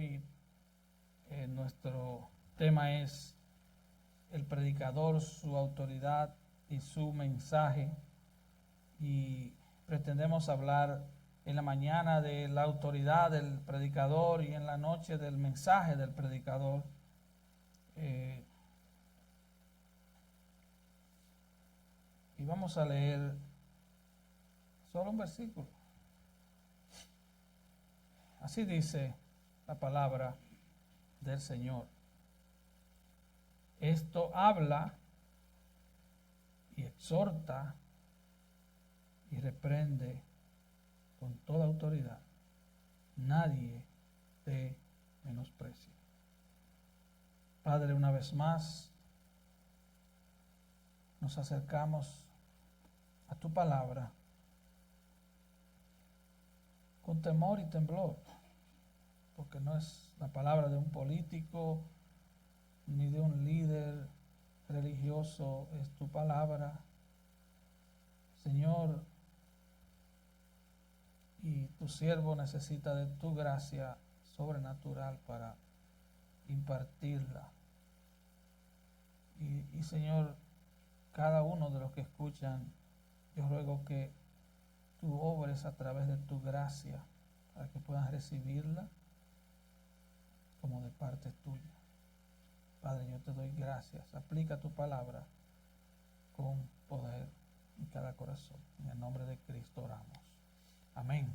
Hoy nuestro tema es el predicador, su autoridad y su mensaje. Y pretendemos hablar en la mañana de la autoridad del predicador y en la noche del mensaje del predicador. Y vamos a leer solo un versículo. Así dice la palabra del Señor. Esto habla y exhorta y reprende con toda autoridad. Nadie te menosprecia. Padre, una vez más nos acercamos a tu palabra con temor y temblor, porque no es la palabra de un político ni de un líder religioso, es tu palabra, Señor, y tu siervo necesita de tu gracia sobrenatural para impartirla. Y Señor, cada uno de los que escuchan, yo ruego que tú obres a través de tu gracia para que puedan recibirla como de parte tuya. Padre, yo te doy gracias. Aplica tu palabra con poder en cada corazón. En el nombre de Cristo oramos. Amén.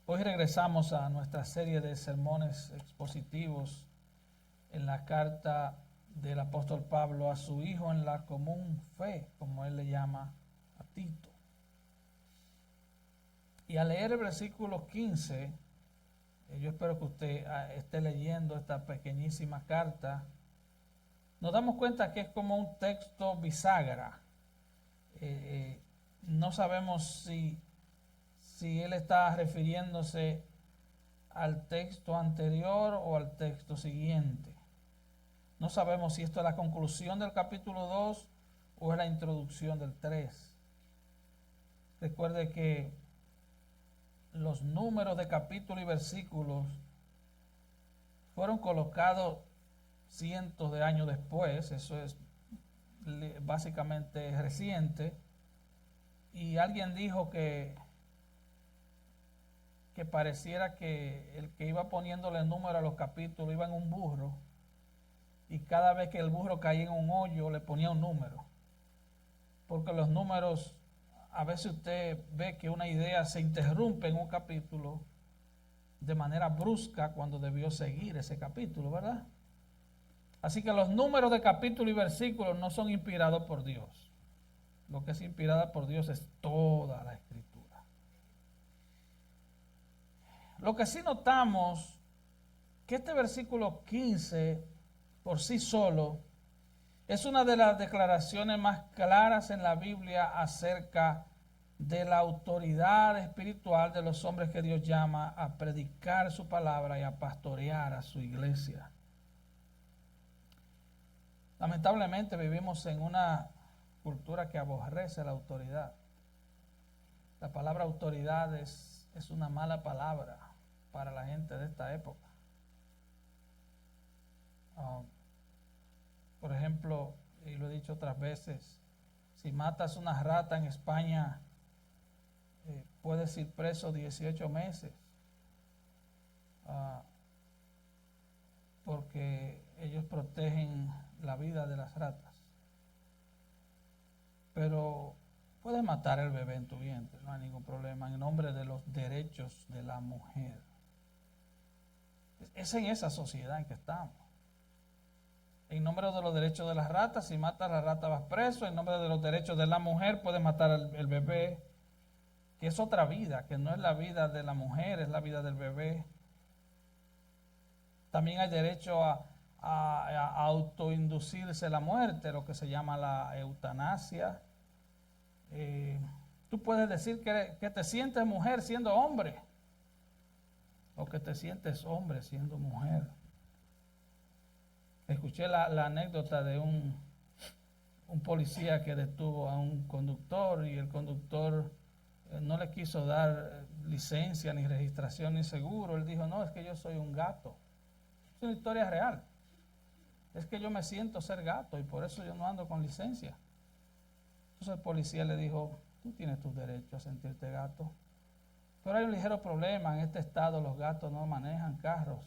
Hoy regresamos a nuestra serie de sermones expositivos en la carta del apóstol Pablo a su hijo en la común fe, como él le llama a Tito. Y al leer el versículo 15, yo espero que usted esté leyendo esta pequeñísima carta, nos damos cuenta que es como un texto bisagra. No sabemos si él está refiriéndose al texto anterior o al texto siguiente. No sabemos si esto es la conclusión del capítulo 2 o es la introducción del 3. Recuerde que los números de capítulos y versículos fueron colocados cientos de años después. Eso es básicamente reciente. Y alguien dijo que pareciera que el que iba poniéndole número a los capítulos iba en un burro, y cada vez que el burro caía en un hoyo le ponía un número, porque los números, a veces usted ve que una idea se interrumpe en un capítulo de manera brusca cuando debió seguir ese capítulo, ¿verdad? Así que los números de capítulo y versículos no son inspirados por Dios. Lo que es inspirada por Dios es toda la Escritura. Lo que sí notamos, que este versículo 15 por sí solo es una de las declaraciones más claras en la Biblia acerca de la autoridad espiritual de los hombres que Dios llama a predicar su palabra y a pastorear a su iglesia. Lamentablemente vivimos en una cultura que aborrece la autoridad. La palabra autoridad es una mala palabra para la gente de esta época. Por ejemplo, y lo he dicho otras veces, si matas una rata en España, puedes ir preso 18 meses, porque ellos protegen la vida de las ratas. Pero puedes matar el bebé en tu vientre, no hay ningún problema, en nombre de los derechos de la mujer. Es en esa sociedad en que estamos. En nombre de los derechos de las ratas, si matas a la rata vas preso. En nombre de los derechos de la mujer puedes matar al bebé, que es otra vida, que no es la vida de la mujer, es la vida del bebé. También hay derecho a autoinducirse la muerte, lo que se llama la eutanasia. Tú puedes decir que te sientes mujer siendo hombre, o que te sientes hombre siendo mujer. Escuché la anécdota de un policía que detuvo a un conductor, y el conductor no le quiso dar licencia, ni registración, ni seguro. Él dijo, no, es que yo soy un gato. Es una historia real. Es que yo me siento ser gato y por eso yo no ando con licencia. Entonces el policía le dijo, tú tienes tus derechos a sentirte gato. Pero hay un ligero problema, en este estado los gatos no manejan carros.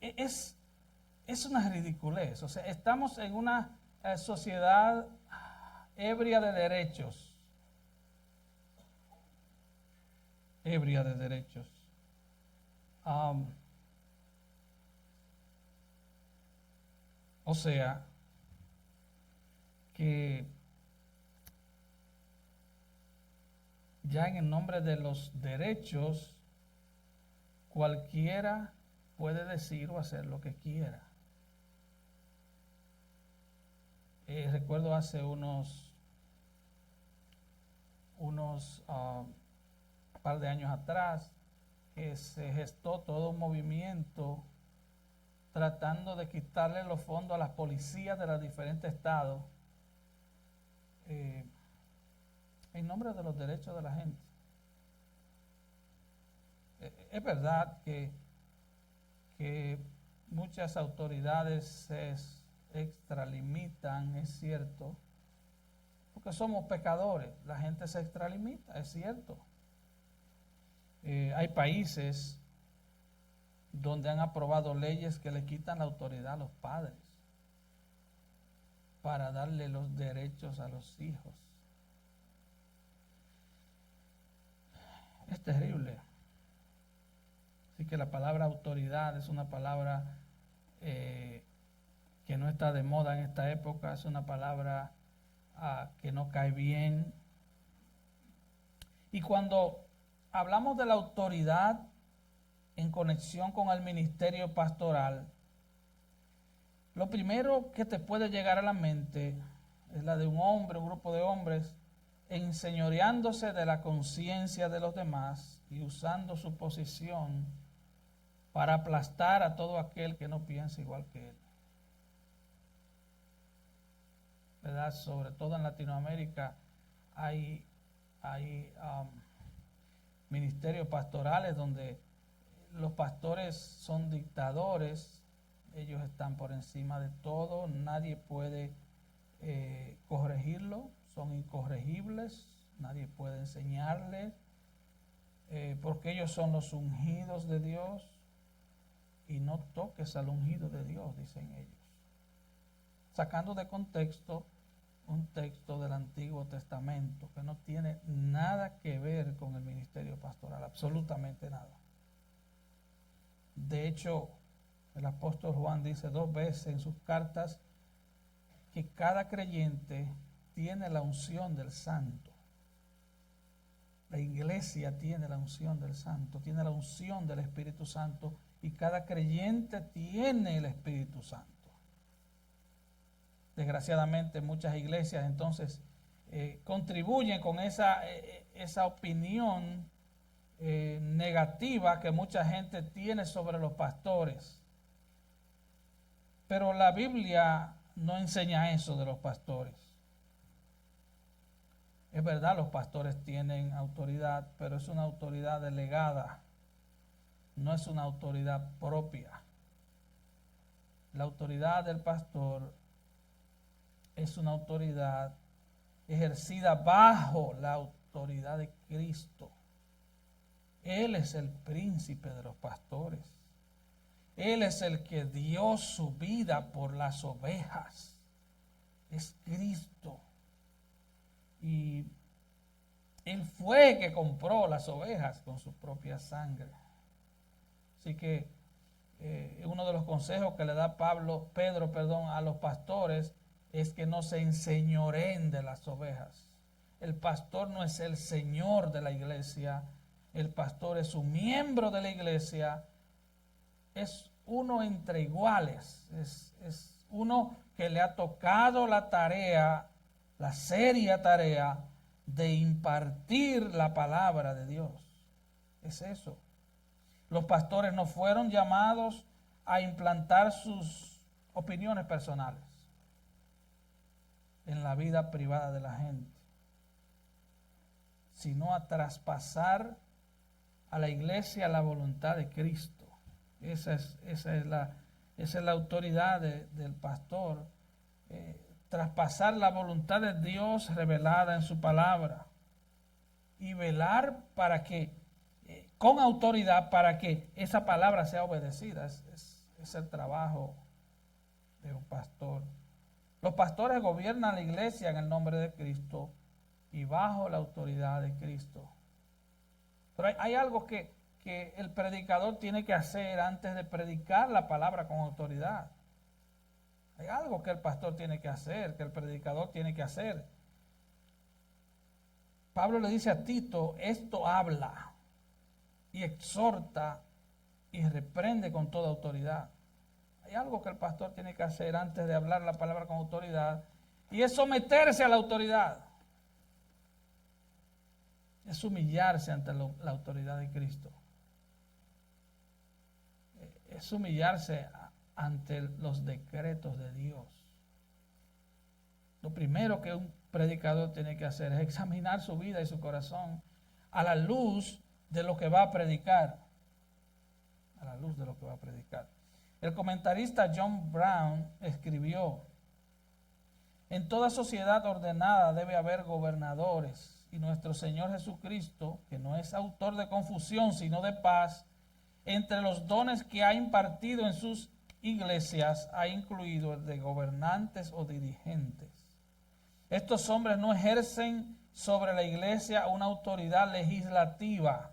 Es una ridiculez. O sea, estamos en una sociedad ebria de derechos. Ebria de derechos. O sea, que ya en el nombre de los derechos, cualquiera puede decir o hacer lo que quiera. Recuerdo hace unos par de años atrás que se gestó todo un movimiento tratando de quitarle los fondos a las policías de los diferentes estados en nombre de los derechos de la gente. Es verdad que muchas autoridades se extralimitan, es cierto, porque somos pecadores, la gente se extralimita, es cierto. Hay países donde han aprobado leyes que le quitan la autoridad a los padres para darle los derechos a los hijos. Es terrible. Así que la palabra autoridad es una palabra que no está de moda en esta época, es una palabra que no cae bien. Y cuando hablamos de la autoridad en conexión con el ministerio pastoral, lo primero que te puede llegar a la mente es la de un hombre, un grupo de hombres, enseñoreándose de la conciencia de los demás y usando su posición para aplastar a todo aquel que no piensa igual que él. ¿Verdad? Sobre todo en Latinoamérica hay ministerios pastorales donde los pastores son dictadores, ellos están por encima de todo, nadie puede corregirlo, son incorregibles, nadie puede enseñarles, porque ellos son los ungidos de Dios, y no toques al ungido de Dios, dicen ellos. Sacando de contexto un texto del Antiguo Testamento que no tiene nada que ver con el ministerio pastoral, absolutamente nada. De hecho, el apóstol Juan dice 2 veces en sus cartas que cada creyente tiene la unción del Santo. La iglesia tiene la unción del Santo, tiene la unción del Espíritu Santo, y cada creyente tiene el Espíritu Santo. Desgraciadamente muchas iglesias entonces contribuyen con esa opinión negativa que mucha gente tiene sobre los pastores. Pero la Biblia no enseña eso de los pastores. Es verdad, los pastores tienen autoridad, pero es una autoridad delegada, no es una autoridad propia. La autoridad del pastor es una autoridad ejercida bajo la autoridad de Cristo. Él es el príncipe de los pastores. Él es el que dio su vida por las ovejas. Es Cristo. Y Él fue el que compró las ovejas con su propia sangre. Así que uno de los consejos que le da Pedro a los pastores es que no se enseñoreen de las ovejas. El pastor no es el señor de la iglesia, el pastor es un miembro de la iglesia, es uno entre iguales, es uno que le ha tocado la tarea, la seria tarea de impartir la palabra de Dios. Es eso. Los pastores no fueron llamados a implantar sus opiniones personales en la vida privada de la gente. sino a traspasar a la iglesia la voluntad de Cristo. Esa es la autoridad del pastor. Traspasar la voluntad de Dios revelada en su palabra y velar para que, con autoridad, para que esa palabra sea obedecida. Es el trabajo de un pastor. Los pastores gobiernan la iglesia en el nombre de Cristo y bajo la autoridad de Cristo. Pero hay algo que el predicador tiene que hacer antes de predicar la palabra con autoridad. Hay algo que el pastor tiene que hacer, que el predicador tiene que hacer. Pablo le dice a Tito, esto habla y exhorta y reprende con toda autoridad. Hay algo que el pastor tiene que hacer antes de hablar la palabra con autoridad, y es someterse a la autoridad. Es humillarse ante la autoridad de Cristo. Es humillarse ante los decretos de Dios. Lo primero que un predicador tiene que hacer es examinar su vida y su corazón a la luz de lo que va a predicar. A la luz de lo que va a predicar. El comentarista John Brown escribió: en toda sociedad ordenada debe haber gobernadores, y nuestro Señor Jesucristo, que no es autor de confusión sino de paz, entre los dones que ha impartido en sus iglesias ha incluido el de gobernantes o dirigentes. Estos hombres no ejercen sobre la iglesia una autoridad legislativa.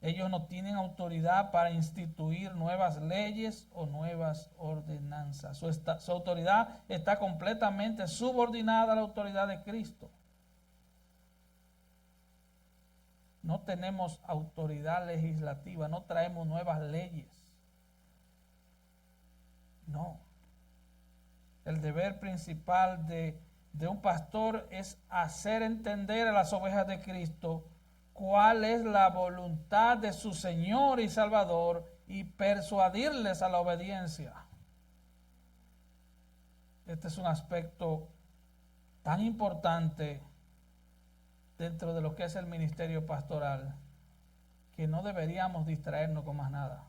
Ellos no tienen autoridad para instituir nuevas leyes o nuevas ordenanzas. Su autoridad está completamente subordinada a la autoridad de Cristo. No tenemos autoridad legislativa, no traemos nuevas leyes. No. El deber principal de un pastor es hacer entender a las ovejas de Cristo cuál es la voluntad de su Señor y Salvador y persuadirles a la obediencia. Este es un aspecto tan importante dentro de lo que es el ministerio pastoral, que no deberíamos distraernos con más nada.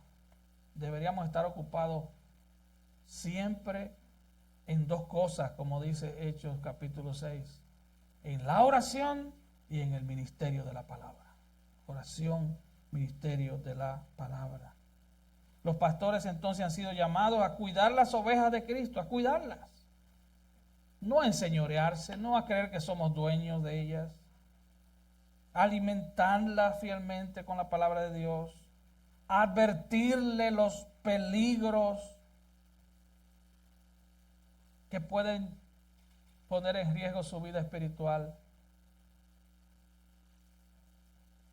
Deberíamos estar ocupados siempre en dos cosas, como dice Hechos capítulo 6, en la oración y en el ministerio de la palabra. Oración, ministerio de la palabra. Los pastores entonces han sido llamados a cuidar las ovejas de Cristo, a cuidarlas. No a enseñorearse, no a creer que somos dueños de ellas. Alimentarlas fielmente con la palabra de Dios. Advertirle los peligros que pueden poner en riesgo su vida espiritual.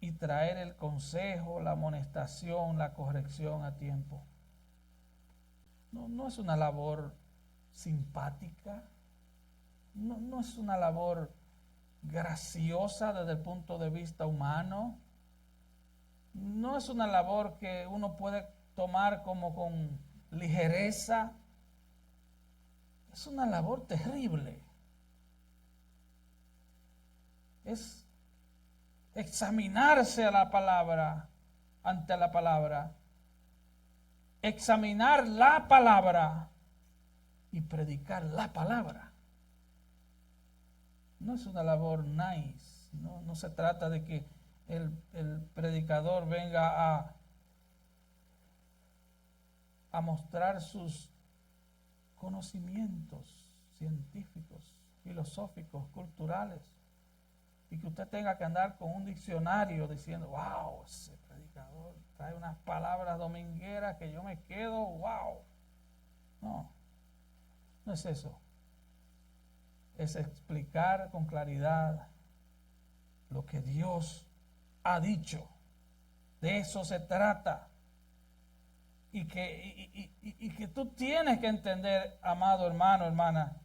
Y traer el consejo, la amonestación, la corrección a tiempo. No es una labor simpática, no es una labor graciosa desde el punto de vista humano, no es una labor que uno puede tomar como con ligereza, es una labor terrible. Es examinarse a la palabra, ante la palabra, examinar la palabra y predicar la palabra. No es una labor nice, no se trata de que el predicador venga a mostrar sus conocimientos científicos, filosóficos, culturales, y que usted tenga que andar con un diccionario diciendo, wow, ese predicador trae unas palabras domingueras que yo me quedo, wow. No es eso. Es explicar con claridad lo que Dios ha dicho. De eso se trata. Y que tú tienes que entender, amado hermano, hermana,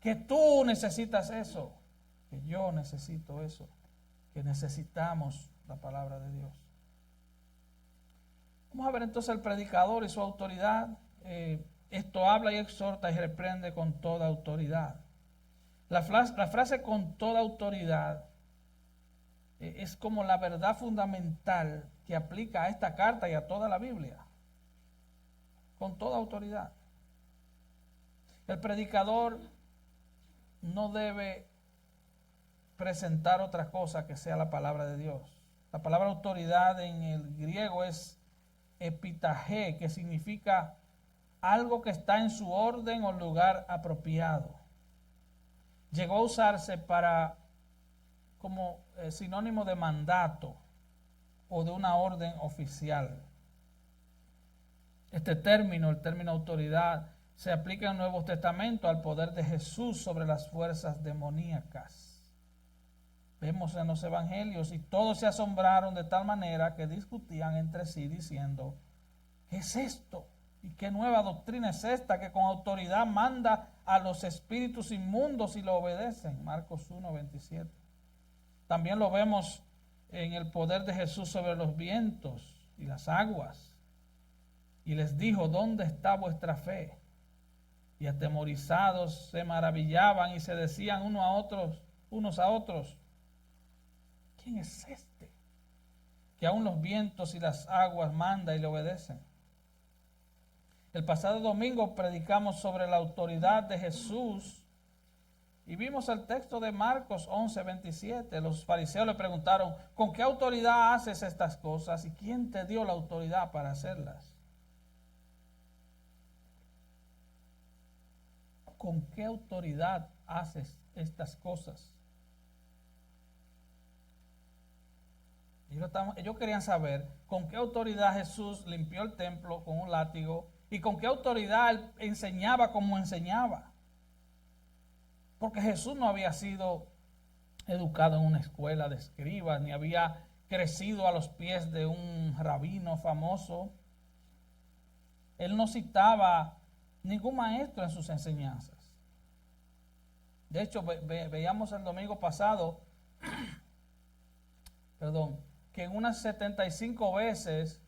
que tú necesitas eso. Que yo necesito eso, que necesitamos la palabra de Dios. Vamos a ver entonces al predicador y su autoridad. Esto habla y exhorta y reprende con toda autoridad. La frase con toda autoridad es como la verdad fundamental que aplica a esta carta y a toda la Biblia, con toda autoridad. El predicador no debe presentar otra cosa que sea la palabra de Dios. La palabra autoridad en el griego es epitaje, que significa algo que está en su orden o lugar apropiado. Llegó a usarse como sinónimo de mandato o de una orden oficial. Este término, el término autoridad, se aplica en el Nuevo Testamento al poder de Jesús sobre las fuerzas demoníacas. Vemos en los evangelios y todos se asombraron de tal manera que discutían entre sí diciendo, ¿qué es esto? ¿Y qué nueva doctrina es esta que con autoridad manda a los espíritus inmundos y lo obedecen? Marcos 1:27. También lo vemos en el poder de Jesús sobre los vientos y las aguas. Y les dijo, ¿dónde está vuestra fe? Y atemorizados se maravillaban y se decían unos a otros, ¿quién es este? Que aún los vientos y las aguas manda y le obedecen. El pasado domingo predicamos sobre la autoridad de Jesús y vimos el texto de Marcos 11:27. Los fariseos le preguntaron, ¿con qué autoridad haces estas cosas? ¿Y quién te dio la autoridad para hacerlas? ¿Con qué autoridad haces estas cosas? Ellos querían saber con qué autoridad Jesús limpió el templo con un látigo y con qué autoridad él enseñaba como enseñaba. Porque Jesús no había sido educado en una escuela de escribas, ni había crecido a los pies de un rabino famoso. Él no citaba ningún maestro en sus enseñanzas. De hecho, veíamos el domingo pasado, que en unas 75 veces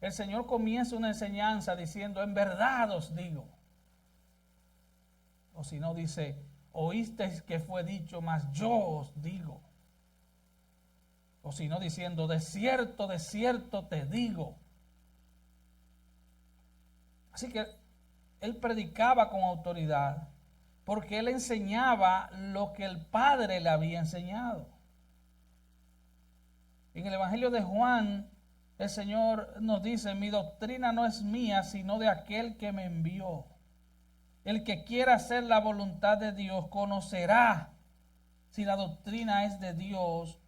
el Señor comienza una enseñanza diciendo, en verdad os digo. O si no dice, oísteis que fue dicho, mas yo os digo. O si no diciendo, de cierto te digo. Así que él predicaba con autoridad porque él enseñaba lo que el Padre le había enseñado. En el Evangelio de Juan, el Señor nos dice, mi doctrina no es mía, sino de aquel que me envió. El que quiera hacer la voluntad de Dios conocerá si la doctrina es de Dios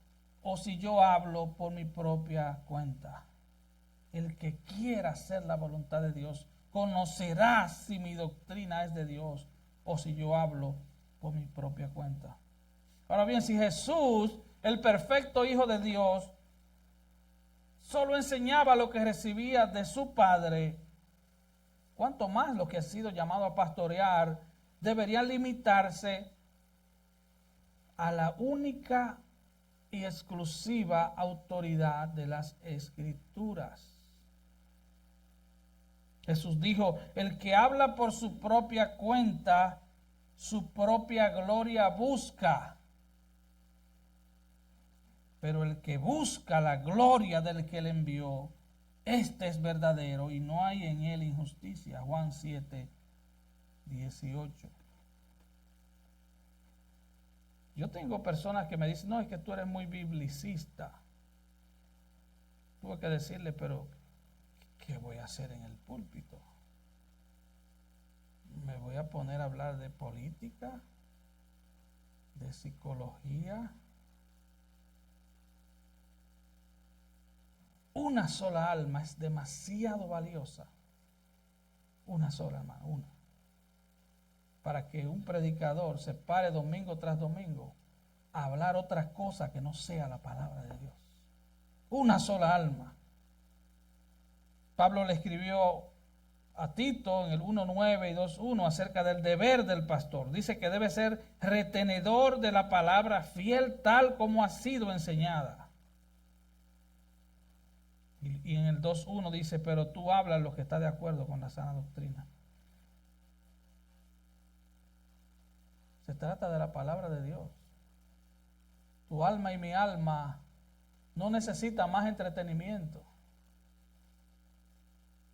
o si yo hablo por mi propia cuenta. El que quiera hacer la voluntad de Dios conocerá si mi doctrina es de Dios o si yo hablo por mi propia cuenta. Ahora bien, si Jesús, el perfecto Hijo de Dios, solo enseñaba lo que recibía de su Padre, cuanto más los que han sido llamados a pastorear deberían limitarse a la única y exclusiva autoridad de las Escrituras. Jesús dijo, el que habla por su propia cuenta, su propia gloria busca. Pero el que busca la gloria del que le envió, este es verdadero y no hay en él injusticia. Juan 7:18. Yo tengo personas que me dicen, no, es que tú eres muy biblicista. Tuve que decirle, pero ¿qué voy a hacer en el púlpito? ¿Me voy a poner a hablar de política? ¿De psicología? Una sola alma es demasiado valiosa. Una sola alma, una. Para que un predicador se pare domingo tras domingo a hablar otra cosa que no sea la palabra de Dios. Una sola alma. Pablo le escribió a Tito en el 1:9 y 2:1 acerca del deber del pastor. Dice que debe ser retenedor de la palabra, fiel tal como ha sido enseñada. Y en el 2:1 dice, pero tú hablas lo que está de acuerdo con la sana doctrina. Se trata de la palabra de Dios. Tu alma y mi alma no necesita más entretenimiento.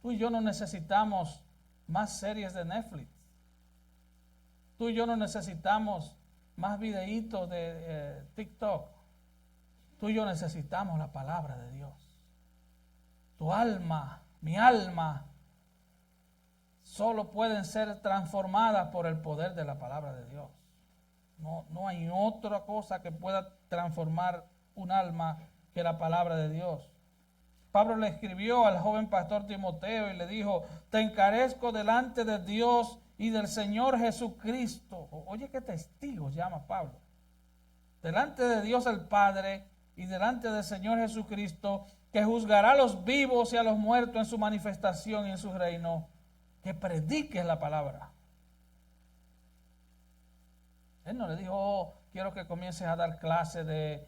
Tú y yo no necesitamos más series de Netflix. Tú y yo no necesitamos más videitos de TikTok. Tú y yo necesitamos la palabra de Dios. Tu alma, mi alma, solo pueden ser transformadas por el poder de la palabra de Dios. No hay otra cosa que pueda transformar un alma que la palabra de Dios. Pablo le escribió al joven pastor Timoteo y le dijo: te encarezco delante de Dios y del Señor Jesucristo. Oye, qué testigos llama Pablo. Delante de Dios el Padre y delante del Señor Jesucristo, que juzgará a los vivos y a los muertos en su manifestación y en su reino, que prediques la palabra. Él no le dijo: oh, quiero que comiences a dar clases de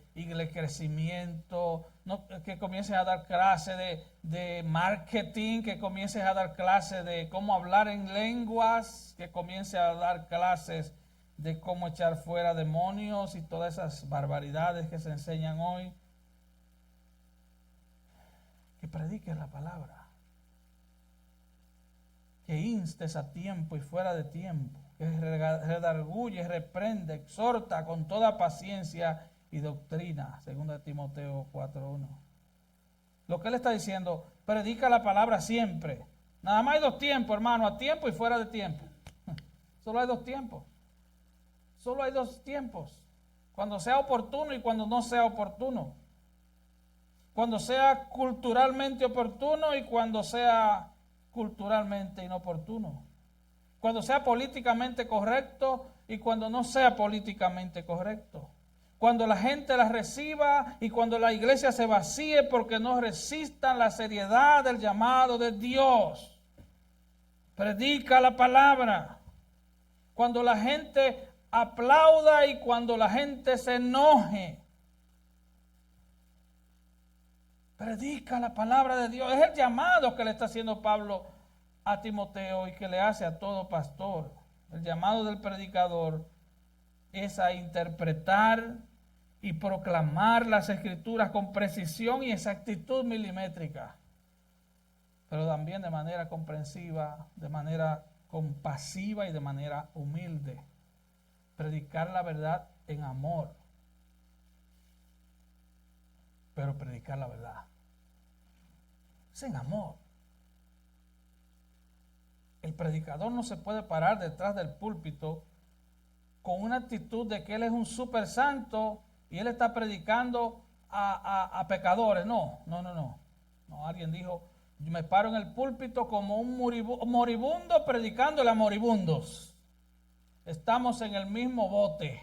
crecimiento, no, que comiences a dar clases de marketing, que comiences a dar clases de cómo hablar en lenguas, que comiences a dar clases de cómo echar fuera demonios y todas esas barbaridades que se enseñan hoy. Que prediques la palabra, que instes a tiempo y fuera de tiempo, que redarguye, reprende, exhorta con toda paciencia y doctrina, 2 Timoteo 4:1. Lo que él está diciendo: predica la palabra siempre. Nada más hay dos tiempos, hermano: a tiempo y fuera de tiempo. Solo hay dos tiempos. Solo hay dos tiempos: cuando sea oportuno y cuando no sea oportuno. Cuando sea culturalmente oportuno y cuando sea culturalmente inoportuno. Cuando sea políticamente correcto y cuando no sea políticamente correcto. Cuando la gente la reciba y cuando la iglesia se vacíe porque no resistan la seriedad del llamado de Dios. Predica la palabra. Cuando la gente aplauda y cuando la gente se enoje. Predica la palabra de Dios. Es el llamado que le está haciendo Pablo a Timoteo y que le hace a todo pastor. El llamado del predicador es a interpretar y proclamar las escrituras con precisión y exactitud milimétrica, pero también de manera comprensiva, de manera compasiva y de manera humilde. Predicar la verdad en amor, pero predicar la verdad es en amor. El predicador no se puede parar detrás del púlpito con una actitud de que él es un super santo y él está predicando a pecadores. No. Alguien dijo: yo me paro en el púlpito como un moribundo predicándole a moribundos. Estamos en el mismo bote.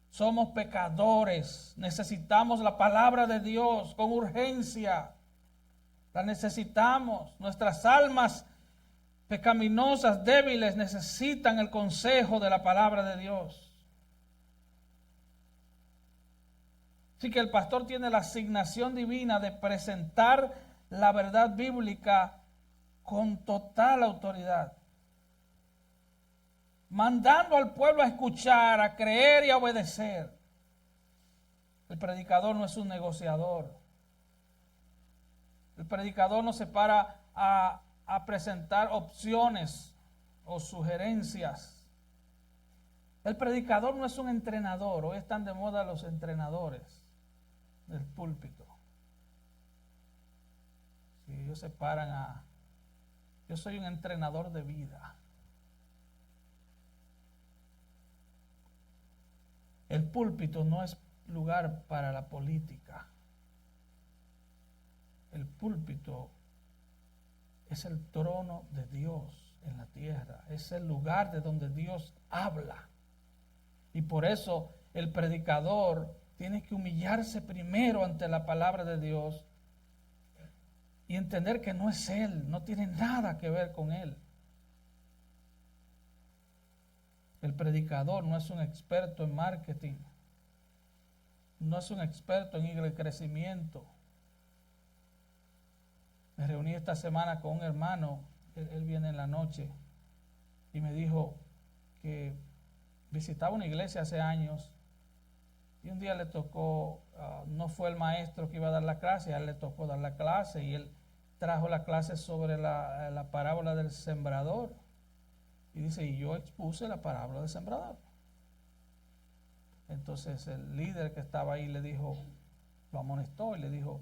Somos pecadores. Necesitamos la palabra de Dios con urgencia. La necesitamos. Nuestras almas pecaminosas, débiles, necesitan el consejo de la palabra de Dios. Así que el pastor tiene la asignación divina de presentar la verdad bíblica con total autoridad, mandando al pueblo a escuchar, a creer y a obedecer. El predicador no es un negociador. El predicador no se para a presentar opciones o sugerencias. El predicador no es un entrenador. Hoy están de moda los entrenadores del púlpito. Si ellos se paran yo soy un entrenador de vida. El púlpito no es lugar para la política. El púlpito es el trono de Dios en la tierra. Es el lugar de donde Dios habla. Y por eso el predicador tiene que humillarse primero ante la palabra de Dios y entender que no es él, no tiene nada que ver con él. El predicador no es un experto en marketing, no es un experto en crecimiento. Me reuní esta semana con un hermano, él viene en la noche, y me dijo que visitaba una iglesia hace años Y un día le tocó, no fue el maestro que iba a dar la clase, a él le tocó dar la clase y él trajo la clase sobre la parábola del sembrador. Y dice, y yo expuse la parábola del sembrador. Entonces el líder que estaba ahí le dijo, lo amonestó y le dijo,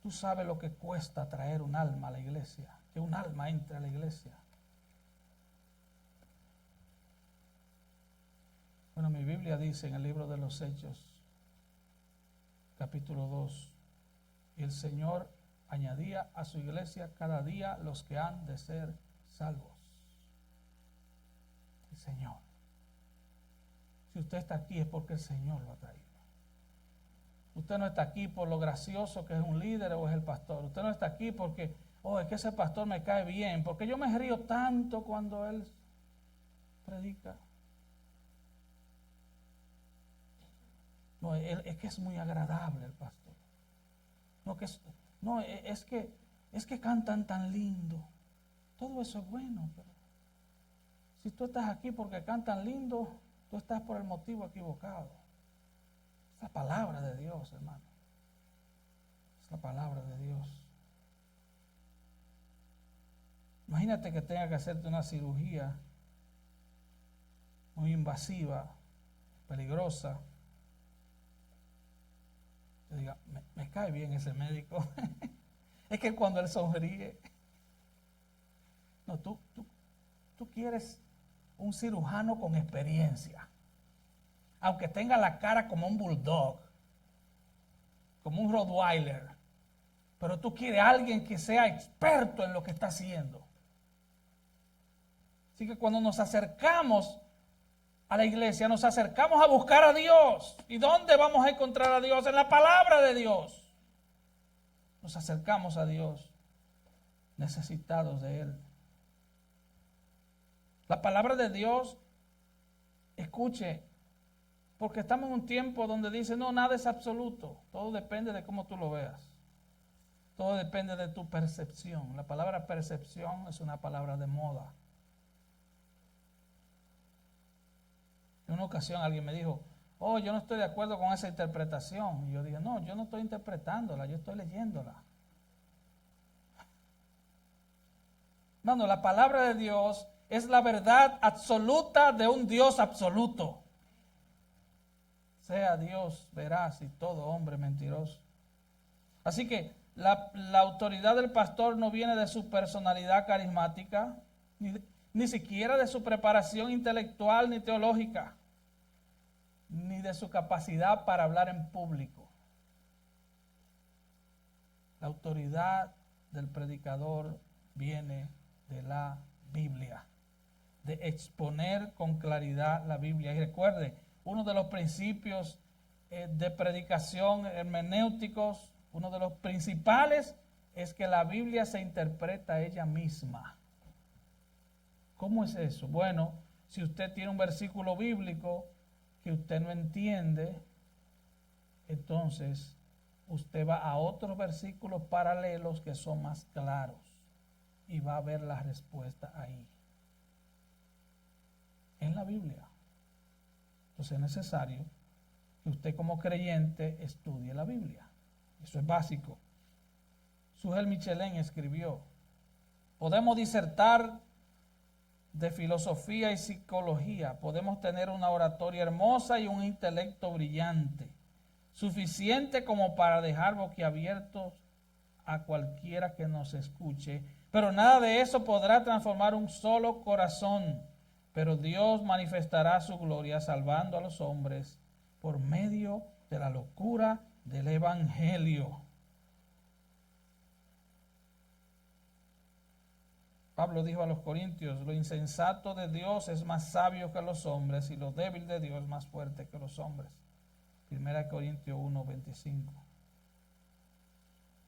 tú sabes lo que cuesta traer un alma a la iglesia, que un alma entre a la iglesia. Bueno, mi Biblia dice en el libro de los Hechos, capítulo 2, y el Señor añadía a su iglesia cada día los que han de ser salvos. El Señor. Si usted está aquí es porque el Señor lo ha traído. Usted no está aquí por lo gracioso que es un líder o es el pastor. Usted no está aquí porque, es que ese pastor me cae bien, porque yo me río tanto cuando él predica. No, es que es muy agradable el pastor. Es que cantan tan lindo. Todo eso es bueno, pero si tú estás aquí porque cantan lindo, tú estás por el motivo equivocado. Es la palabra de Dios, hermano. Es la palabra de Dios. Imagínate que tenga que hacerte una cirugía muy invasiva, peligrosa. Te diga, me cae bien ese médico. Es que cuando él sonríe. No, tú quieres un cirujano con experiencia. Aunque tenga la cara como un bulldog, como un rottweiler, pero tú quieres a alguien que sea experto en lo que está haciendo. Así que cuando nos acercamos a la iglesia, nos acercamos a buscar a Dios. ¿Y dónde vamos a encontrar a Dios? En la palabra de Dios. Nos acercamos a Dios necesitados de Él. La palabra de Dios, escuche, porque estamos en un tiempo donde dice, no, nada es absoluto. Todo depende de cómo tú lo veas. Todo depende de tu percepción. La palabra percepción es una palabra de moda. En una ocasión alguien me dijo, yo no estoy de acuerdo con esa interpretación. Y yo dije, no, yo no estoy interpretándola, yo estoy leyéndola. No, la palabra de Dios es la verdad absoluta de un Dios absoluto. Sea Dios veraz y todo hombre mentiroso. Así que la autoridad del pastor no viene de su personalidad carismática, ni siquiera de su preparación intelectual ni teológica, ni de su capacidad para hablar en público. La autoridad del predicador viene de la Biblia, de exponer con claridad la Biblia. Y recuerde, uno de los principios de predicación hermenéuticos, uno de los principales, es que la Biblia se interpreta ella misma. ¿Cómo es eso? Bueno, si usted tiene un versículo bíblico que usted no entiende, entonces usted va a otros versículos paralelos que son más claros y va a ver la respuesta ahí, en la Biblia. Entonces es necesario que usted como creyente estudie la Biblia. Eso es básico. Sujel Michelén escribió, podemos disertar de filosofía y psicología, podemos tener una oratoria hermosa y un intelecto brillante, suficiente como para dejar boquiabiertos a cualquiera que nos escuche, pero nada de eso podrá transformar un solo corazón. Pero Dios manifestará su gloria salvando a los hombres por medio de la locura del Evangelio. Pablo dijo a los corintios, lo insensato de Dios es más sabio que los hombres y lo débil de Dios más fuerte que los hombres. 1 Corintios 1:25.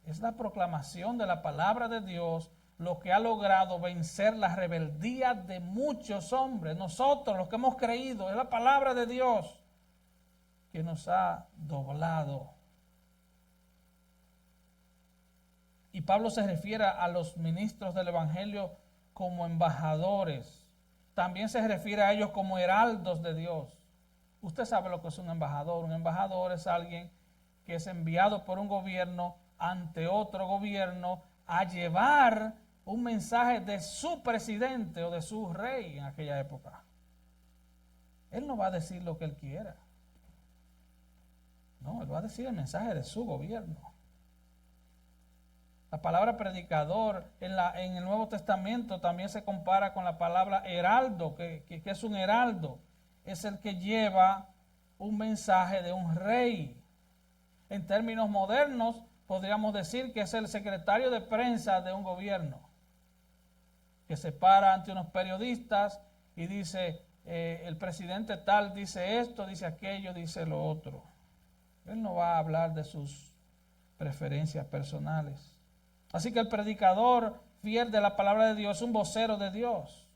Es la proclamación de la palabra de Dios lo que ha logrado vencer la rebeldía de muchos hombres. Nosotros, los que hemos creído, es la palabra de Dios que nos ha doblado. Y Pablo se refiere a los ministros del Evangelio como embajadores. También se refiere a ellos como heraldos de Dios. Usted sabe lo que es un embajador. Un embajador es alguien que es enviado por un gobierno ante otro gobierno a llevar un mensaje de su presidente o de su rey en aquella época. Él no va a decir lo que él quiera. No, él va a decir el mensaje de su gobierno. La palabra predicador en el Nuevo Testamento también se compara con la palabra heraldo, que es un heraldo. Es el que lleva un mensaje de un rey. En términos modernos, podríamos decir que es el secretario de prensa de un gobierno, que se para ante unos periodistas y dice, el presidente tal dice esto, dice aquello, dice lo otro. Él no va a hablar de sus preferencias personales. Así que el predicador fiel de la palabra de Dios, un vocero de Dios,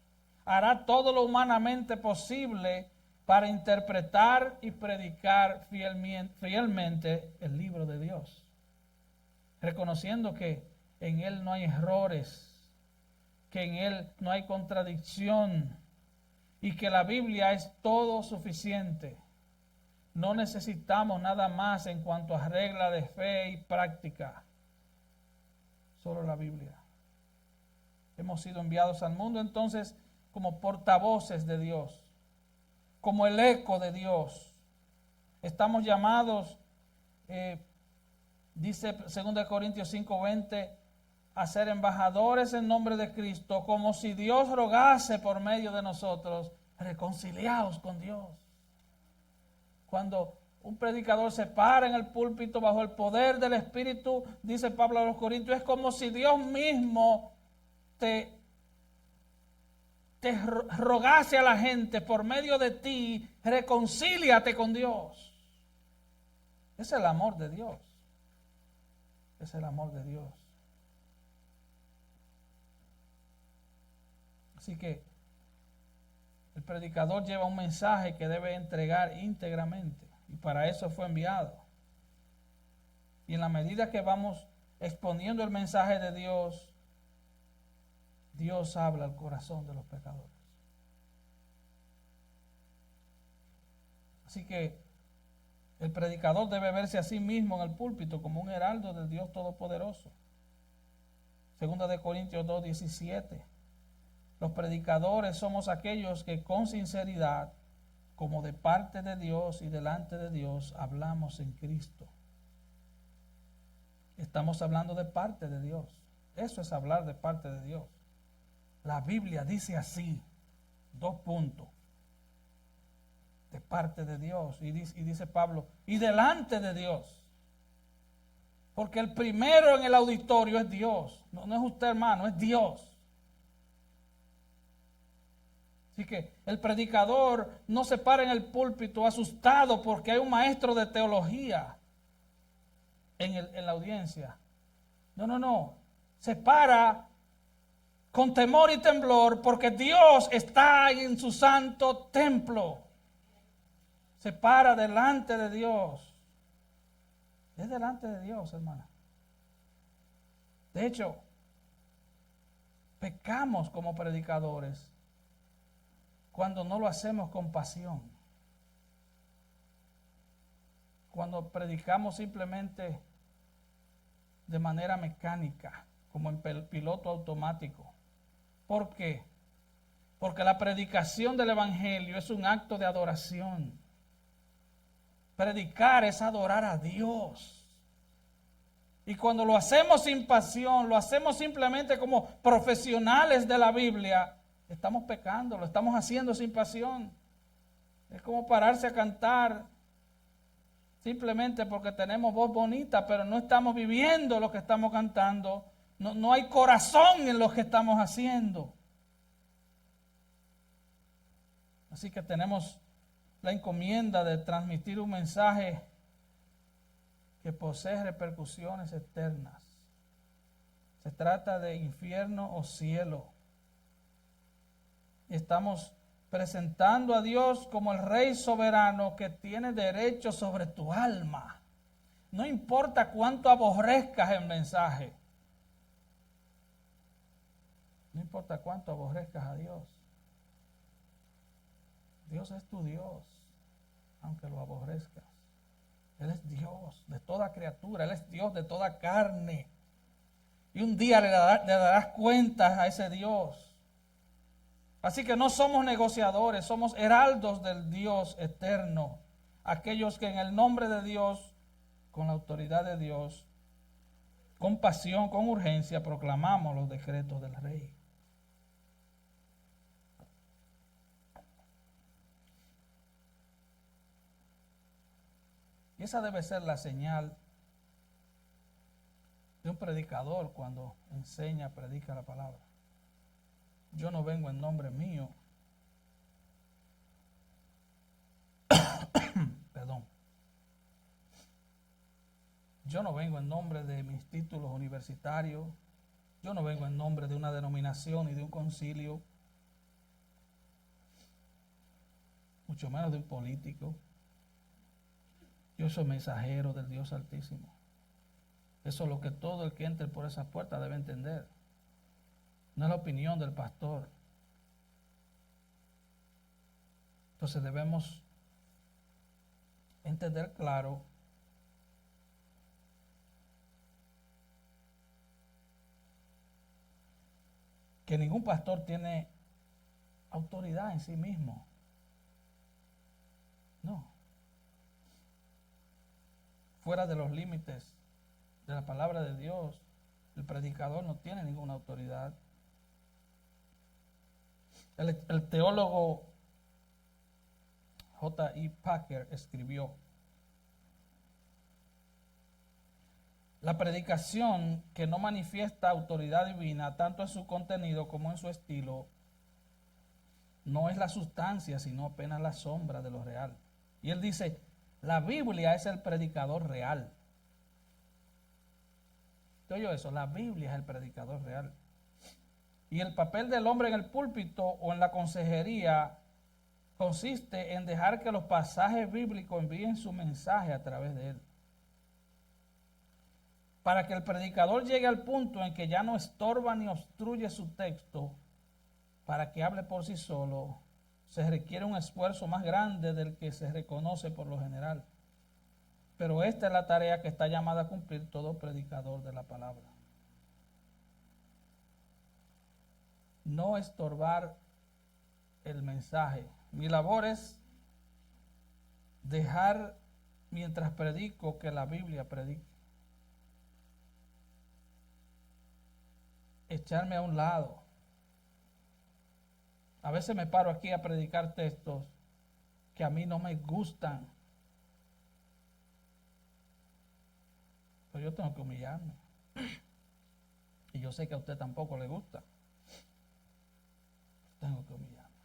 hará todo lo humanamente posible para interpretar y predicar fielmente el libro de Dios, reconociendo que en él no hay errores, que en él no hay contradicción y que la Biblia es todo suficiente. No necesitamos nada más en cuanto a regla de fe y práctica. Solo la Biblia. Hemos sido enviados al mundo entonces como portavoces de Dios, como el eco de Dios. Estamos llamados, dice 2 Corintios 5:20, a ser embajadores en nombre de Cristo, como si Dios rogase por medio de nosotros, reconciliados con Dios. Cuando un predicador se para en el púlpito bajo el poder del Espíritu, dice Pablo a los Corintios, es como si Dios mismo te rogase a la gente por medio de ti, reconcíliate con Dios. Es el amor de Dios. Es el amor de Dios. Así que el predicador lleva un mensaje que debe entregar íntegramente y para eso fue enviado. Y en la medida que vamos exponiendo el mensaje de Dios, Dios habla al corazón de los pecadores. Así que el predicador debe verse a sí mismo en el púlpito como un heraldo del Dios Todopoderoso. 2 Corintios 2:17. Los predicadores somos aquellos que con sinceridad, como de parte de Dios y delante de Dios, hablamos en Cristo. Estamos hablando de parte de Dios. Eso es hablar de parte de Dios. La Biblia dice así, 2 puntos. De parte de Dios. Y dice Pablo, y delante de Dios. Porque el primero en el auditorio es Dios. No es usted, hermano, es Dios. Así que el predicador no se para en el púlpito asustado porque hay un maestro de teología en la audiencia. No. Se para con temor y temblor porque Dios está en su santo templo. Se para delante de Dios. Es delante de Dios, hermana. De hecho, pecamos como predicadores cuando no lo hacemos con pasión. Cuando predicamos simplemente de manera mecánica, como en piloto automático. ¿Por qué? Porque la predicación del Evangelio es un acto de adoración. Predicar es adorar a Dios. Y cuando lo hacemos sin pasión, lo hacemos simplemente como profesionales de la Biblia, estamos pecando, lo estamos haciendo sin pasión. Es como pararse a cantar simplemente porque tenemos voz bonita, pero no estamos viviendo lo que estamos cantando. No hay corazón en lo que estamos haciendo. Así que tenemos la encomienda de transmitir un mensaje que posee repercusiones eternas. Se trata de infierno o cielo. Estamos presentando a Dios como el Rey soberano que tiene derecho sobre tu alma. No importa cuánto aborrezcas el mensaje. No importa cuánto aborrezcas a Dios. Dios es tu Dios. aunque lo aborrezcas. Él es Dios de toda criatura, Él es Dios de toda carne. Y un día le darás cuentas a ese Dios. Así que no somos negociadores, somos heraldos del Dios eterno. Aquellos que en el nombre de Dios, con la autoridad de Dios, con pasión, con urgencia, proclamamos los decretos del Rey. Y esa debe ser la señal de un predicador cuando enseña, predica la palabra. Yo no vengo en nombre mío. Perdón. Yo no vengo en nombre de mis títulos universitarios. Yo no vengo en nombre de una denominación ni de un concilio. Mucho menos de un político. Yo soy mensajero del Dios Altísimo. Eso es lo que todo el que entre por esa puerta debe entender. No es la opinión del pastor. Entonces debemos entender claro que ningún pastor tiene autoridad en sí mismo. No. Fuera de los límites de la palabra de Dios, el predicador no tiene ninguna autoridad. El teólogo J.I. Packer escribió: la predicación que no manifiesta autoridad divina, tanto en su contenido como en su estilo, no es la sustancia, sino apenas la sombra de lo real. Y él dice, la Biblia es el predicador real. ¿Te oyó eso? La Biblia es el predicador real. Y el papel del hombre en el púlpito o en la consejería consiste en dejar que los pasajes bíblicos envíen su mensaje a través de él. Para que el predicador llegue al punto en que ya no estorba ni obstruye su texto, para que hable por sí solo, se requiere un esfuerzo más grande del que se reconoce por lo general. Pero esta es la tarea que está llamada a cumplir todo predicador de la palabra. No estorbar el mensaje. Mi labor es dejar, mientras predico, que la Biblia predique. Echarme a un lado. A veces me paro aquí a predicar textos que a mí no me gustan. Pero yo tengo que humillarme. Y yo sé que a usted tampoco le gusta. Tengo que humillarme.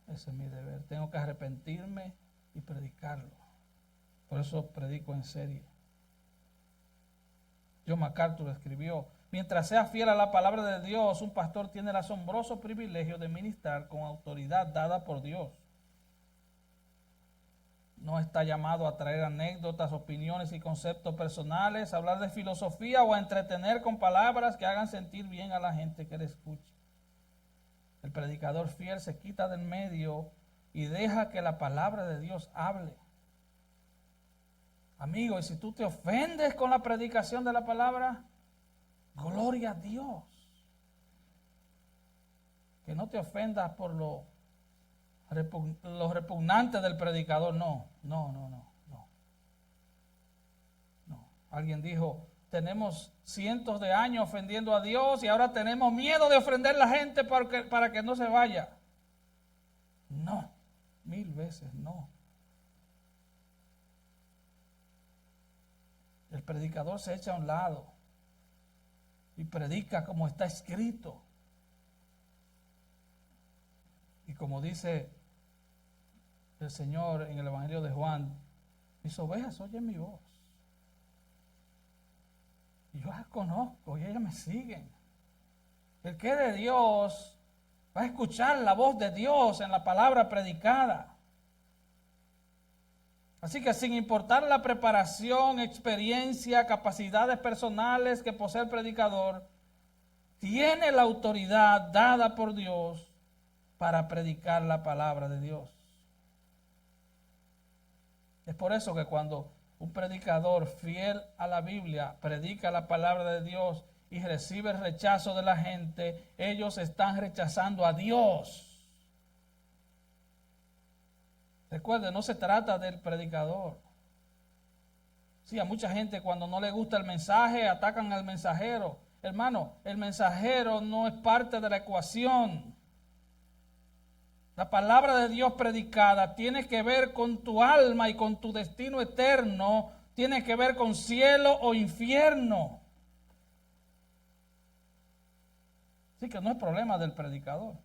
Ese es mi deber. Tengo que arrepentirme y predicarlo. Por eso predico en serie. John MacArthur escribió: mientras sea fiel a la palabra de Dios, un pastor tiene el asombroso privilegio de ministrar con autoridad dada por Dios. No está llamado a traer anécdotas, opiniones y conceptos personales, a hablar de filosofía o a entretener con palabras que hagan sentir bien a la gente que le escuche. El predicador fiel se quita del medio y deja que la palabra de Dios hable. Amigo, y si tú te ofendes con la predicación de la palabra, gloria a Dios. Que no te ofendas por lo repugnante del predicador, no. Alguien dijo, tenemos cientos de años ofendiendo a Dios y ahora tenemos miedo de ofender a la gente para que no se vaya. No, 1000 veces no. El predicador se echa a un lado y predica como está escrito. Y como dice el Señor en el Evangelio de Juan, mis ovejas oyen mi voz. Y yo las conozco y ellas me siguen. El que es de Dios va a escuchar la voz de Dios en la palabra predicada. Así que sin importar la preparación, experiencia, capacidades personales que posee el predicador, tiene la autoridad dada por Dios para predicar la palabra de Dios. Es por eso que cuando un predicador fiel a la Biblia predica la palabra de Dios y recibe el rechazo de la gente, ellos están rechazando a Dios. Recuerde, no se trata del predicador. Sí, a mucha gente cuando no le gusta el mensaje, atacan al mensajero. Hermano, el mensajero no es parte de la ecuación. La palabra de Dios predicada tiene que ver con tu alma y con tu destino eterno. Tiene que ver con cielo o infierno. Así que no es problema del predicador.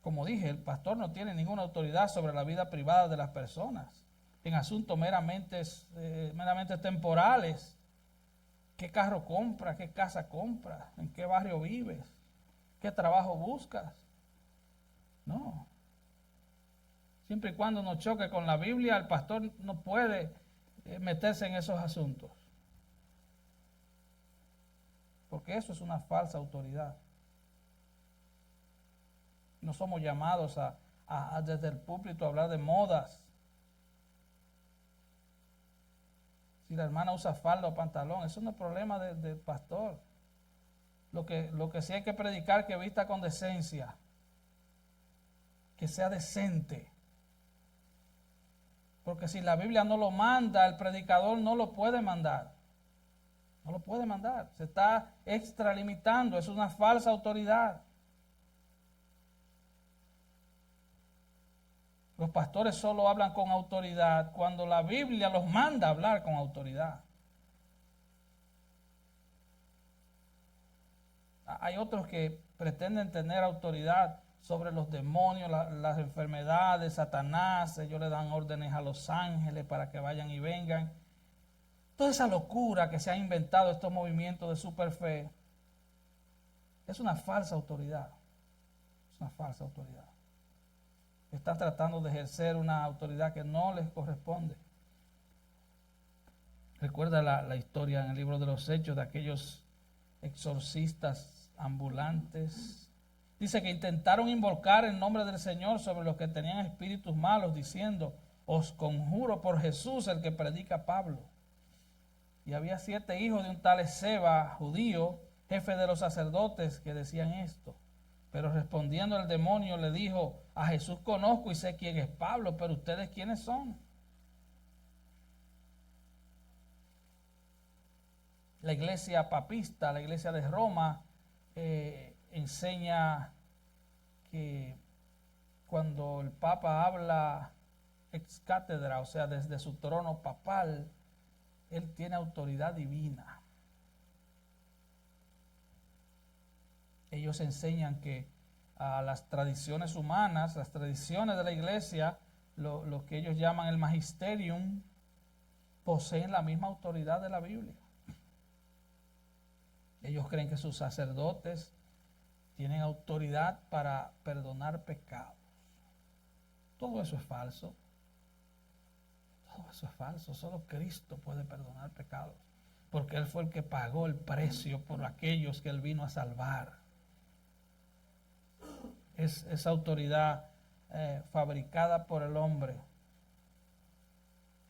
Como dije, el pastor no tiene ninguna autoridad sobre la vida privada de las personas en asuntos meramente temporales. ¿Qué carro compras? ¿Qué casa compras? ¿En qué barrio vives? ¿Qué trabajo buscas? No. Siempre y cuando no choque con la Biblia, el pastor no puede meterse en esos asuntos. Porque eso es una falsa autoridad. No somos llamados a desde el púlpito a hablar de modas. Si la hermana usa falda o pantalón, eso no es problema del pastor. Lo que sí hay que predicar, que vista con decencia, que sea decente. Porque si la Biblia no lo manda, el predicador no lo puede mandar. No lo puede mandar. Se está extralimitando, es una falsa autoridad. Los pastores solo hablan con autoridad cuando la Biblia los manda a hablar con autoridad. Hay otros que pretenden tener autoridad sobre los demonios, las enfermedades, Satanás. Ellos le dan órdenes a los ángeles para que vayan y vengan. Toda esa locura que se ha inventado estos movimientos de superfe es una falsa autoridad. Es una falsa autoridad. Están tratando de ejercer una autoridad que no les corresponde. Recuerda la historia en el libro de los Hechos de aquellos exorcistas ambulantes. Dice que intentaron invocar el nombre del Señor sobre los que tenían espíritus malos, diciendo: os conjuro por Jesús, el que predica Pablo. Y había 7 hijos de un tal Esceva, judío, jefe de los sacerdotes, que decían esto. Pero respondiendo el demonio le dijo: a Jesús conozco y sé quién es Pablo, pero ustedes ¿quiénes son? La iglesia papista, la iglesia de Roma, enseña que cuando el Papa habla ex cátedra, o sea, desde su trono papal, él tiene autoridad divina. Ellos enseñan que a las tradiciones humanas, las tradiciones de la iglesia, lo que ellos llaman el magisterium, poseen la misma autoridad de la Biblia. Ellos creen que sus sacerdotes tienen autoridad para perdonar pecados. Todo eso es falso. Todo eso es falso. Solo Cristo puede perdonar pecados, porque Él fue el que pagó el precio por aquellos que Él vino a salvar. Es esa autoridad fabricada por el hombre.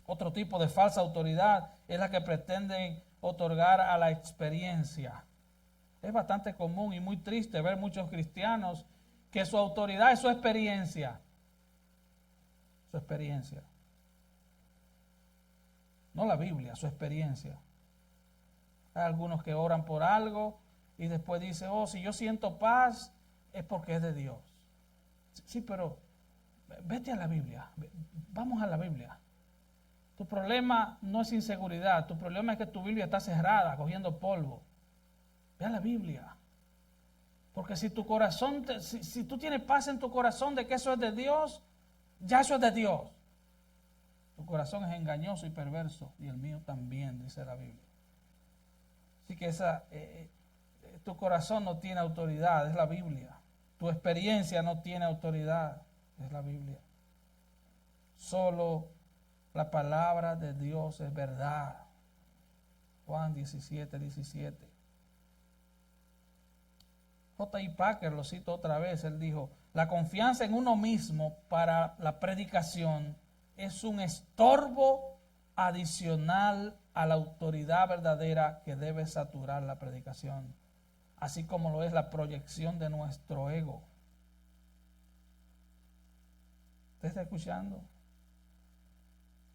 Otro tipo de falsa autoridad es la que pretenden otorgar a la experiencia. Es bastante común y muy triste ver muchos cristianos que su autoridad es su experiencia. Su experiencia. No la Biblia, su experiencia. Hay algunos que oran por algo y después dicen: oh, si yo siento paz, es porque es de Dios. Sí, pero vete a la Biblia. Vamos a la Biblia. Tu problema no es inseguridad. Tu problema es que tu Biblia está cerrada, cogiendo polvo. Ve a la Biblia. Porque si tu corazón, si tú tienes paz en tu corazón de que eso es de Dios, ya eso es de Dios. Tu corazón es engañoso y perverso, y el mío también, dice la Biblia. Así que tu corazón no tiene autoridad, es la Biblia. Tu experiencia no tiene autoridad, es la Biblia. Solo la palabra de Dios es verdad. Juan 17:17. J.I. Packer lo cito otra vez. Él dijo: la confianza en uno mismo para la predicación es un estorbo adicional a la autoridad verdadera que debe saturar la predicación, así como lo es la proyección de nuestro ego. ¿Usted está escuchando?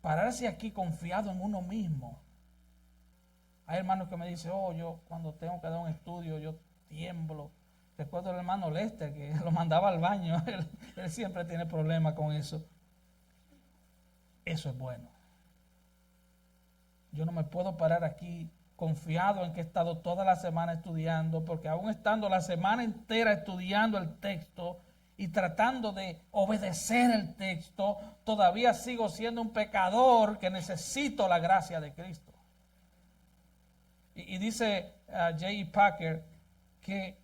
Pararse aquí confiado en uno mismo. Hay hermanos que me dicen, yo cuando tengo que dar un estudio, yo tiemblo. Recuerdo al hermano Lester, que lo mandaba al baño. Él siempre tiene problemas con eso. Eso es bueno. Yo no me puedo parar aquí confiado en que he estado toda la semana estudiando, porque aún estando la semana entera estudiando el texto y tratando de obedecer el texto, todavía sigo siendo un pecador que necesito la gracia de Cristo. Y dice J.I. Packer que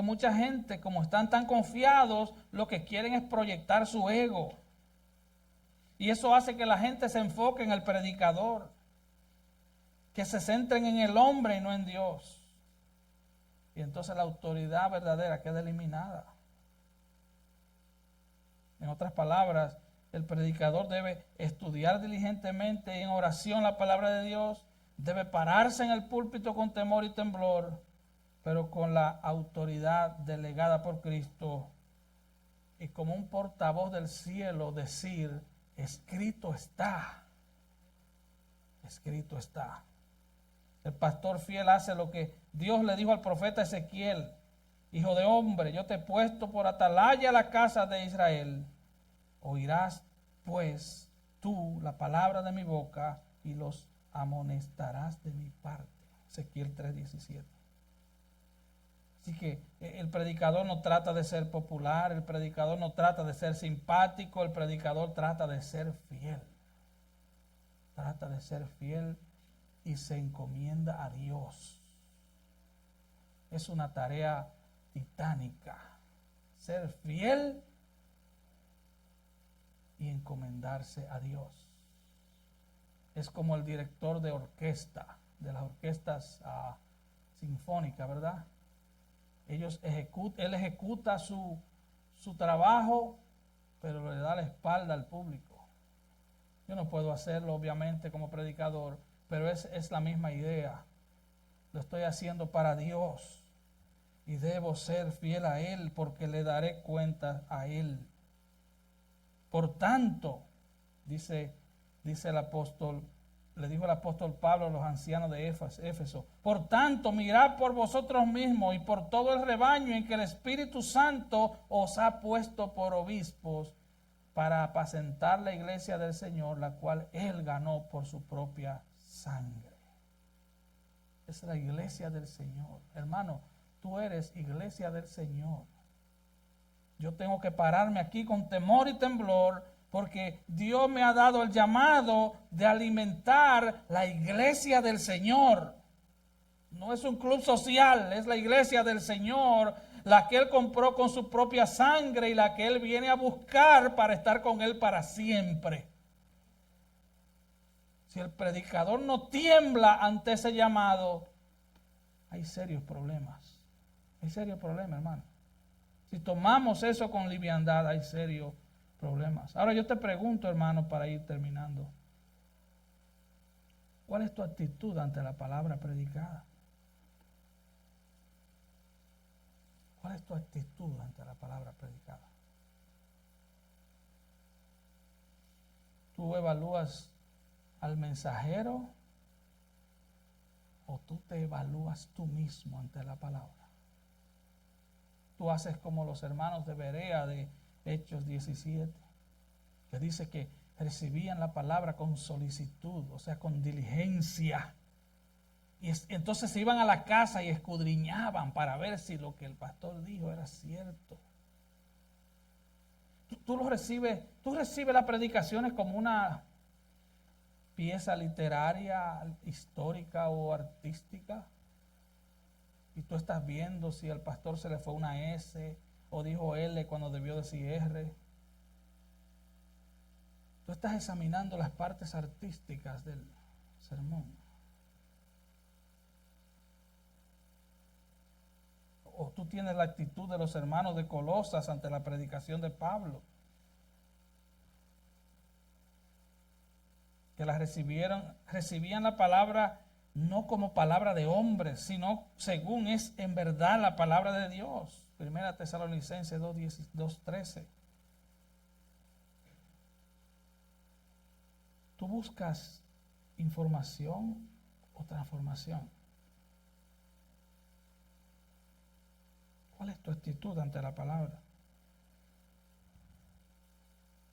mucha gente, como están tan confiados, lo que quieren es proyectar su ego. Y eso hace que la gente se enfoque en el predicador, que se centren en el hombre y no en Dios. Y entonces la autoridad verdadera queda eliminada. En otras palabras, el predicador debe estudiar diligentemente y en oración la palabra de Dios, debe pararse en el púlpito con temor y temblor, pero con la autoridad delegada por Cristo y como un portavoz del cielo decir, escrito está, escrito está. El pastor fiel hace lo que Dios le dijo al profeta Ezequiel, hijo de hombre, yo te he puesto por atalaya a la casa de Israel, oirás pues tú la palabra de mi boca y los amonestarás de mi parte. Ezequiel 3:17. Así que el predicador no trata de ser popular, el predicador no trata de ser simpático, el predicador trata de ser fiel. Trata de ser fiel y se encomienda a Dios. Es una tarea titánica. Ser fiel y encomendarse a Dios. Es como el director de orquesta, de las orquestas sinfónicas, ¿verdad? Él ejecuta su trabajo, pero le da la espalda al público. Yo no puedo hacerlo, obviamente, como predicador, pero es la misma idea. Lo estoy haciendo para Dios y debo ser fiel a Él porque le daré cuenta a Él. Por tanto, dice el apóstol, le dijo el apóstol Pablo a los ancianos de Éfeso, por tanto, mirad por vosotros mismos y por todo el rebaño en que el Espíritu Santo os ha puesto por obispos para apacentar la iglesia del Señor, la cual Él ganó por su propia sangre. Es la iglesia del Señor. Hermano, tú eres iglesia del Señor. Yo tengo que pararme aquí con temor y temblor porque Dios me ha dado el llamado de alimentar la iglesia del Señor. No es un club social, es la iglesia del Señor, la que Él compró con su propia sangre y la que Él viene a buscar para estar con Él para siempre. Si el predicador no tiembla ante ese llamado, hay serios problemas. Hay serios problemas, hermano. Si tomamos eso con liviandad, hay serios problemas. Ahora yo te pregunto, hermano, para ir terminando, ¿cuál es tu actitud ante la palabra predicada? ¿Cuál es tu actitud ante la palabra predicada? ¿Tú evalúas al mensajero o tú te evalúas tú mismo ante la palabra? Tú haces como los hermanos de Berea de Hechos 17, que dice que recibían la palabra con solicitud, o sea, con diligencia. Y entonces se iban a la casa y escudriñaban para ver si lo que el pastor dijo era cierto. Tú recibes las predicaciones como una pieza literaria, histórica o artística. Y tú estás viendo si al pastor se le fue una S o dijo L cuando debió decir R. Tú estás examinando las partes artísticas del sermón. o tú tienes la actitud de los hermanos de Colosas ante la predicación de Pablo, que la recibían la palabra no como palabra de hombres, sino según es en verdad la palabra de Dios. Primera Tesalonicenses 2:13. ¿Tú buscas información o transformación? ¿Cuál es tu actitud ante la palabra?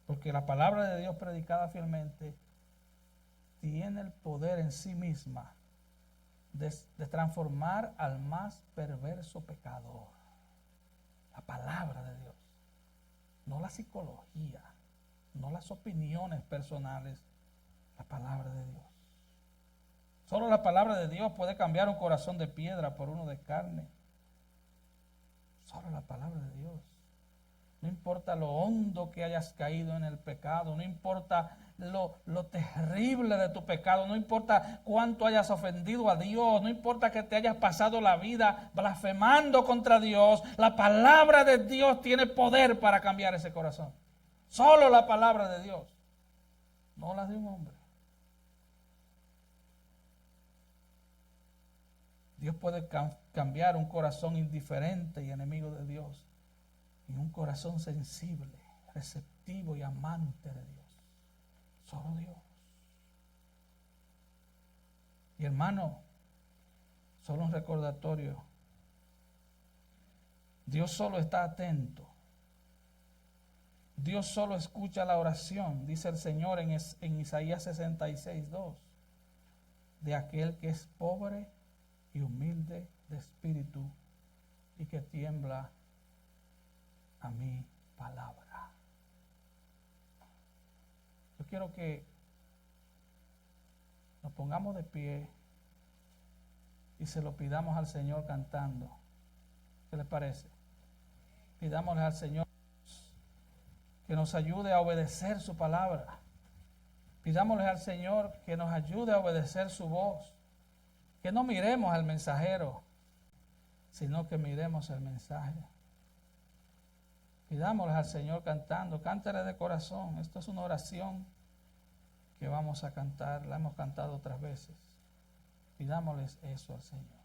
Porque la palabra de Dios predicada fielmente tiene el poder en sí misma de transformar al más perverso pecador. La palabra de Dios, no la psicología, no las opiniones personales, la palabra de Dios. Solo la palabra de Dios puede cambiar un corazón de piedra por uno de carne. Solo la palabra de Dios. No importa lo hondo que hayas caído en el pecado, no importa lo terrible de tu pecado, no importa cuánto hayas ofendido a Dios, no importa que te hayas pasado la vida blasfemando contra Dios, la palabra de Dios tiene poder para cambiar ese corazón. Solo la palabra de Dios, no la de un hombre. Dios puede cambiar un corazón indiferente y enemigo de Dios en un corazón sensible, receptivo y amante de Dios. Solo Dios. Y hermano, solo un recordatorio. Dios solo está atento. Dios solo escucha la oración, dice el Señor en Isaías 66:2, de aquel que es pobre y humilde de espíritu y que tiembla a mi palabra. Yo quiero que nos pongamos de pie y se lo pidamos al Señor cantando. ¿Qué les parece? Pidámosle al Señor que nos ayude a obedecer su palabra. Pidámosle al Señor que nos ayude a obedecer su voz. Que no miremos al mensajero, sino que miremos el mensaje. Pidámosle al Señor cantando, cántale de corazón. Esto es una oración que vamos a cantar, la hemos cantado otras veces. Pidámosles eso al Señor.